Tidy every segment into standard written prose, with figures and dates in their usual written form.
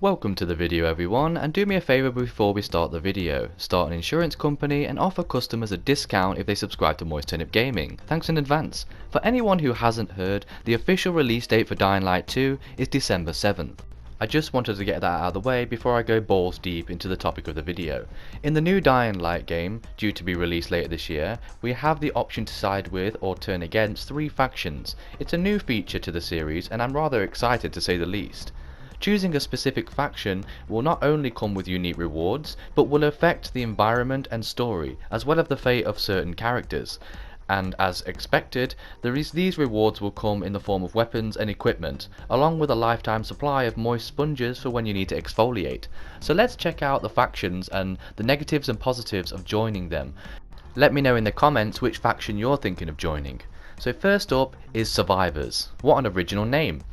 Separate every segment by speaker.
Speaker 1: Welcome to the video everyone, and do me a favour before we start the video. Start an insurance company and offer customers a discount if they subscribe to Moist Turnip Gaming. Thanks in advance. For anyone who hasn't heard, the official release date for Dying Light 2 is December 7th. I just wanted to get that out of the way before I go balls deep into the topic of the video. In the new Dying Light game, due to be released later this year, we have the option to side with or turn against 3 factions. It's a new feature to the series and I'm rather excited to say the least. Choosing a specific faction will not only come with unique rewards, but will affect the environment and story, as well as the fate of certain characters. And as expected, these rewards will come in the form of weapons and equipment, along with a lifetime supply of moist sponges for when you need to exfoliate. So let's check out the factions and the negatives and positives of joining them. Let me know in the comments which faction you're thinking of joining. So first up is Survivors. What an original name!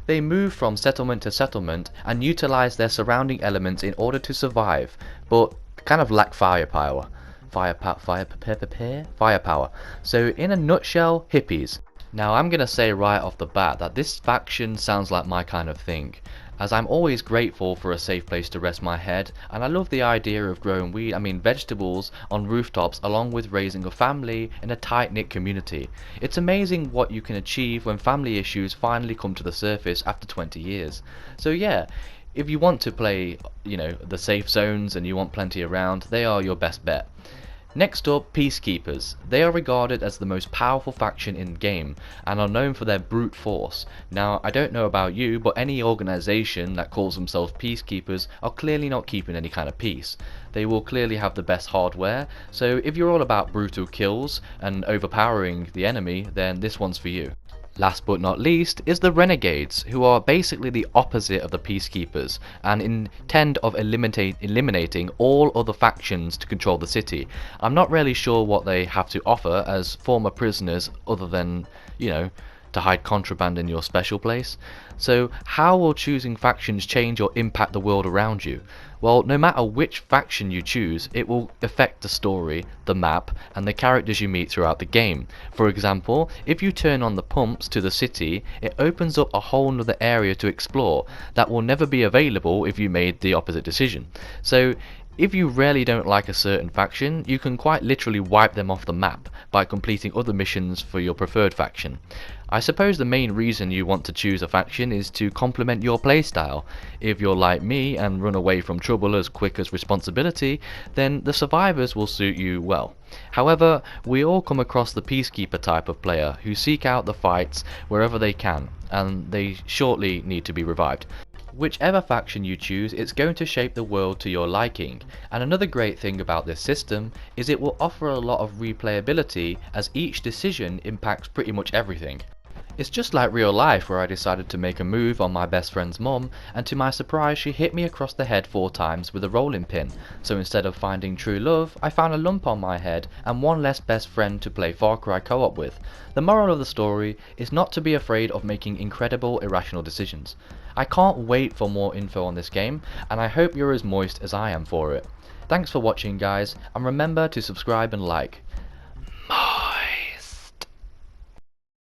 Speaker 1: They move from settlement to settlement and utilize their surrounding elements in order to survive, but kind of lack firepower. Firepower. So in a nutshell, hippies. Now I'm gonna say right off the bat that this faction sounds like my kind of thing, as I'm always grateful for a safe place to rest my head, and I love the idea of growing vegetables on rooftops along with raising a family in a tight-knit community. It's amazing what you can achieve when family issues finally come to the surface after 20 years. So yeah, if you want to play, the safe zones and you want plenty around, they are your best bet. Next up, Peacekeepers. They are regarded as the most powerful faction in the game and are known for their brute force. Now, I don't know about you, but any organisation that calls themselves Peacekeepers are clearly not keeping any kind of peace. They will clearly have the best hardware, so if you're all about brutal kills and overpowering the enemy, then this one's for you. Last but not least is the Renegades, who are basically the opposite of the Peacekeepers and intend of eliminating all other factions to control the city. I'm not really sure what they have to offer as former prisoners other than, to hide contraband in your special place. So how will choosing factions change or impact the world around you? Well, no matter which faction you choose, it will affect the story, the map, and the characters you meet throughout the game. For example, if you turn on the pumps to the city, it opens up a whole nother area to explore that will never be available if you made the opposite decision. So if you really don't like a certain faction, you can quite literally wipe them off the map by completing other missions for your preferred faction. I suppose the main reason you want to choose a faction is to complement your playstyle. If you're like me and run away from trouble as quick as responsibility, then the Survivors will suit you well. However, we all come across the Peacekeeper type of player who seek out the fights wherever they can, and they shortly need to be revived. Whichever faction you choose, it's going to shape the world to your liking, and another great thing about this system is it will offer a lot of replayability as each decision impacts pretty much everything. It's just like real life where I decided to make a move on my best friend's mum, and to my surprise she hit me across the head 4 times with a rolling pin, so instead of finding true love, I found a lump on my head and one less best friend to play Far Cry co-op with. The moral of the story is not to be afraid of making incredible irrational decisions. I can't wait for more info on this game, and I hope you're as moist as I am for it. Thanks for watching guys, and remember to subscribe and like.